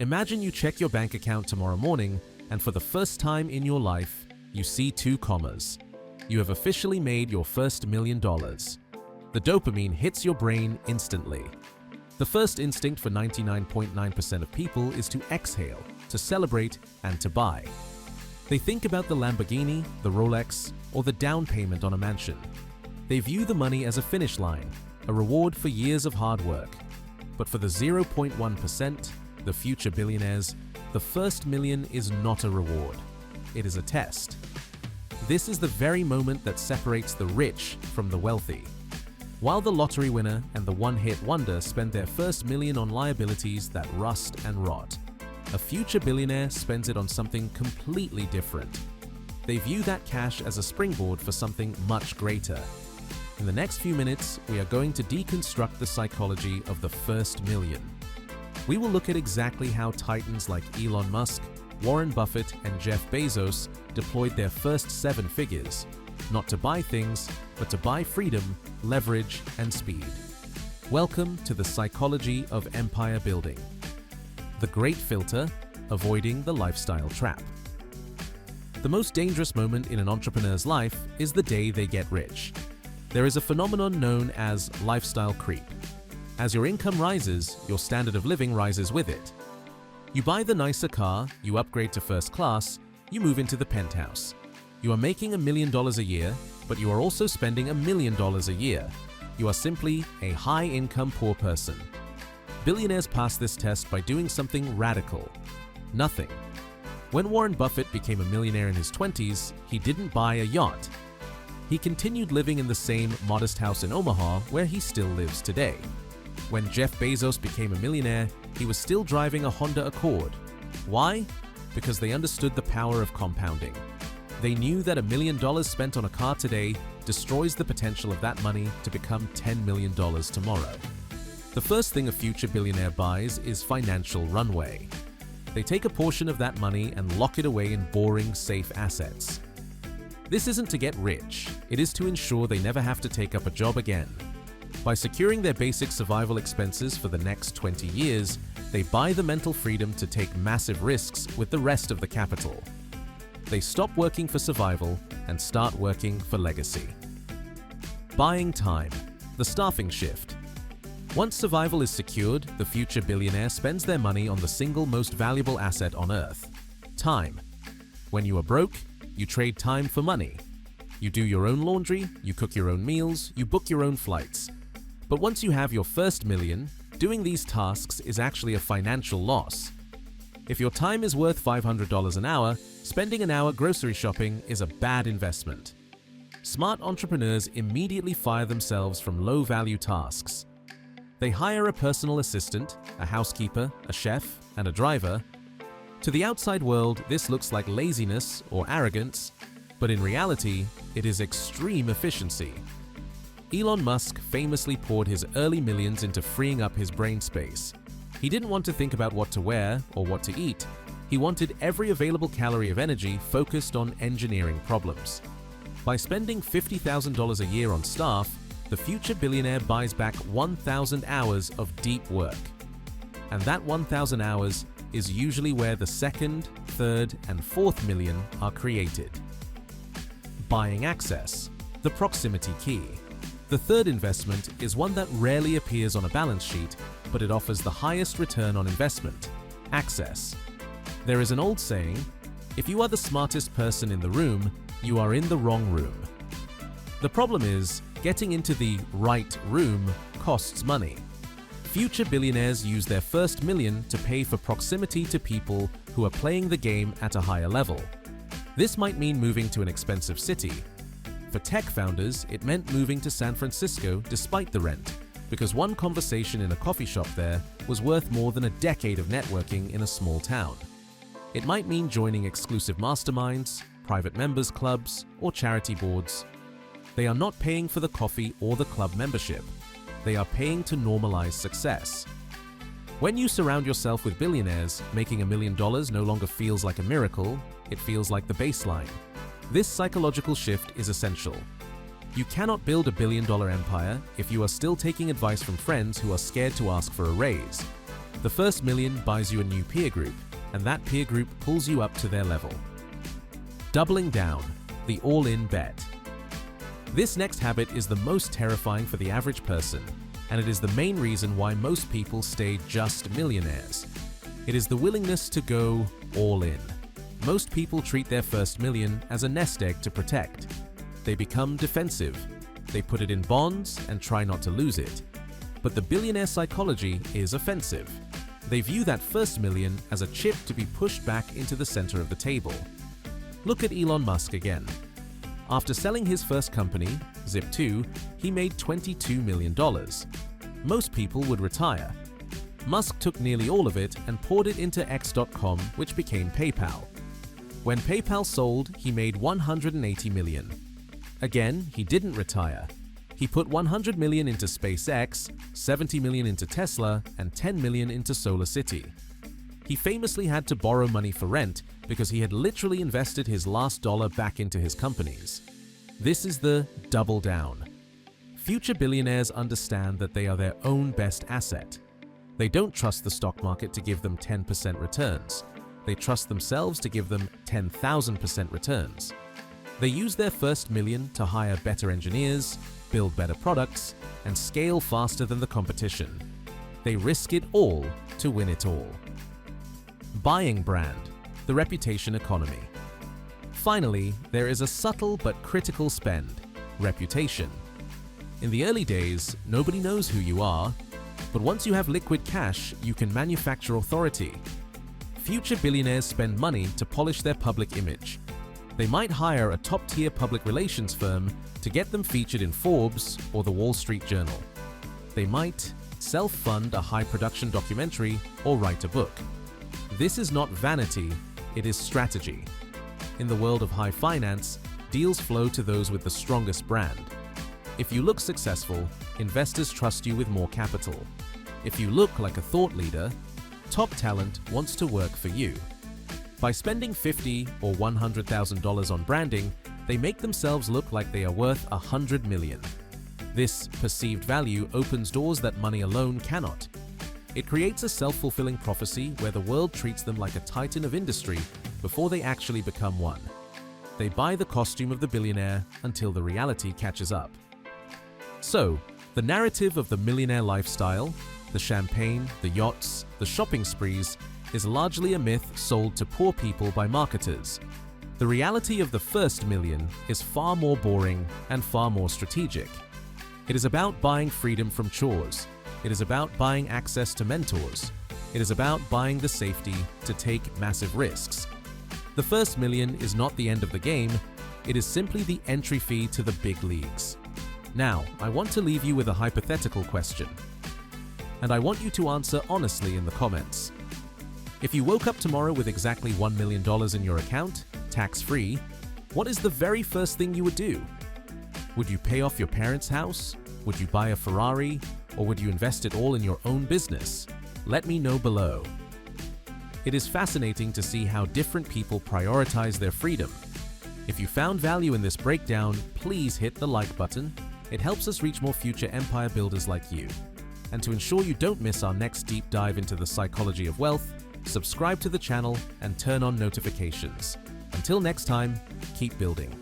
Imagine you check your bank account tomorrow morning and for the first time in your life, you see two commas. You have officially made your first $1 million. The dopamine hits your brain instantly. The first instinct for 99.9% of people is to exhale, to celebrate, and to buy. They think about the Lamborghini, the Rolex, or the down payment on a mansion. They view the money as a finish line, a reward for years of hard work. But for the 0.1%, the future billionaires, the first million is not a reward. It is a test. This is the very moment that separates the rich from the wealthy. While the lottery winner and the one-hit wonder spend their first million on liabilities that rust and rot, a future billionaire spends it on something completely different. They view that cash as a springboard for something much greater. In the next few minutes, we are going to deconstruct the psychology of the first million. We will look at exactly how titans like Elon Musk, Warren Buffett, and Jeff Bezos deployed their first 7 figures, not to buy things, but to buy freedom, leverage, and speed. Welcome to the psychology of empire building. The great filter, avoiding the lifestyle trap. The most dangerous moment in an entrepreneur's life is the day they get rich. There is a phenomenon known as lifestyle creep. As your income rises, your standard of living rises with it. You buy the nicer car, you upgrade to first class, you move into the penthouse. You are making $1 million a year, but you are also spending $1 million a year. You are simply a high-income poor person. Billionaires pass this test by doing something radical. Nothing. When Warren Buffett became a millionaire in his 20s, he didn't buy a yacht. He continued living in the same modest house in Omaha where he still lives today. When Jeff Bezos became a millionaire, he was still driving a Honda Accord. Why? Because they understood the power of compounding. They knew that $1 million spent on a car today destroys the potential of that money to become $10 million tomorrow. The first thing a future billionaire buys is financial runway. They take a portion of that money and lock it away in boring, safe assets. This isn't to get rich, it is to ensure they never have to take up a job again. By securing their basic survival expenses for the next 20 years, they buy the mental freedom to take massive risks with the rest of the capital. They stop working for survival and start working for legacy. Buying time, the staffing shift. Once survival is secured, the future billionaire spends their money on the single most valuable asset on earth: time. When you are broke, you trade time for money. You do your own laundry, you cook your own meals, you book your own flights. But once you have your first million, doing these tasks is actually a financial loss. If your time is worth $500 an hour, spending an hour grocery shopping is a bad investment. Smart entrepreneurs immediately fire themselves from low-value tasks. They hire a personal assistant, a housekeeper, a chef, and a driver. To the outside world, this looks like laziness or arrogance, but in reality, it is extreme efficiency. Elon Musk famously poured his early millions into freeing up his brain space. He didn't want to think about what to wear or what to eat. He wanted every available calorie of energy focused on engineering problems. By spending $50,000 a year on staff, the future billionaire buys back 1,000 hours of deep work. And that 1,000 hours is usually where the second, third, and fourth million are created. Buying access, the proximity key. The third investment is one that rarely appears on a balance sheet, but it offers the highest return on investment: access. There is an old saying, if you are the smartest person in the room, you are in the wrong room. The problem is, getting into the right room costs money. Future billionaires use their first million to pay for proximity to people who are playing the game at a higher level. This might mean moving to an expensive city. For tech founders, it meant moving to San Francisco despite the rent, because one conversation in a coffee shop there was worth more than a decade of networking in a small town. It might mean joining exclusive masterminds, private members clubs, or charity boards. They are not paying for the coffee or the club membership. They are paying to normalize success. When you surround yourself with billionaires, making $1 million no longer feels like a miracle, it feels like the baseline. This psychological shift is essential. You cannot build $1 billion empire if you are still taking advice from friends who are scared to ask for a raise. The first million buys you a new peer group, and that peer group pulls you up to their level. Doubling down, the all-in bet. This next habit is the most terrifying for the average person, and it is the main reason why most people stay just millionaires. It is the willingness to go all in. Most people treat their first million as a nest egg to protect. They become defensive. They put it in bonds and try not to lose it. But the billionaire psychology is offensive. They view that first million as a chip to be pushed back into the center of the table. Look at Elon Musk again. After selling his first company, Zip2, he made $22 million. Most people would retire. Musk took nearly all of it and poured it into X.com, which became PayPal. When PayPal sold, he made $180 million. Again, he didn't retire. He put $100 million into SpaceX, $70 million into Tesla, and $10 million into SolarCity. He famously had to borrow money for rent because he had literally invested his last dollar back into his companies. This is the double down. Future billionaires understand that they are their own best asset. They don't trust the stock market to give them 10% returns. They trust themselves to give them 10,000% returns. They use their first million to hire better engineers, build better products, and scale faster than the competition. They risk it all to win it all. Buying brand, the reputation economy. Finally, there is a subtle but critical spend, reputation. In the early days, nobody knows who you are, but once you have liquid cash, you can manufacture authority. Future billionaires spend money to polish their public image. They might hire a top-tier public relations firm to get them featured in Forbes or the Wall Street Journal. They might self-fund a high-production documentary or write a book. This is not vanity, it is strategy. In the world of high finance, deals flow to those with the strongest brand. If you look successful, investors trust you with more capital. If you look like a thought leader, top talent wants to work for you. By spending $50,000 or $100,000 on branding, they make themselves look like they are worth $100 million. This perceived value opens doors that money alone cannot. It creates a self-fulfilling prophecy where the world treats them like a titan of industry before they actually become one. They buy the costume of the billionaire until the reality catches up. So, the narrative of the millionaire lifestyle, the champagne, the yachts, the shopping sprees, is largely a myth sold to poor people by marketers. The reality of the first million is far more boring and far more strategic. It is about buying freedom from chores. It is about buying access to mentors. It is about buying the safety to take massive risks. The first million is not the end of the game, it is simply the entry fee to the big leagues. Now, I want to leave you with a hypothetical question. And I want you to answer honestly in the comments. If you woke up tomorrow with exactly $1 million in your account, tax-free, what is the very first thing you would do? Would you pay off your parents' house? Would you buy a Ferrari? Or would you invest it all in your own business? Let me know below. It is fascinating to see how different people prioritize their freedom. If you found value in this breakdown, please hit the like button. It helps us reach more future empire builders like you. And to ensure you don't miss our next deep dive into the psychology of wealth, subscribe to the channel and turn on notifications. Until next time, keep building.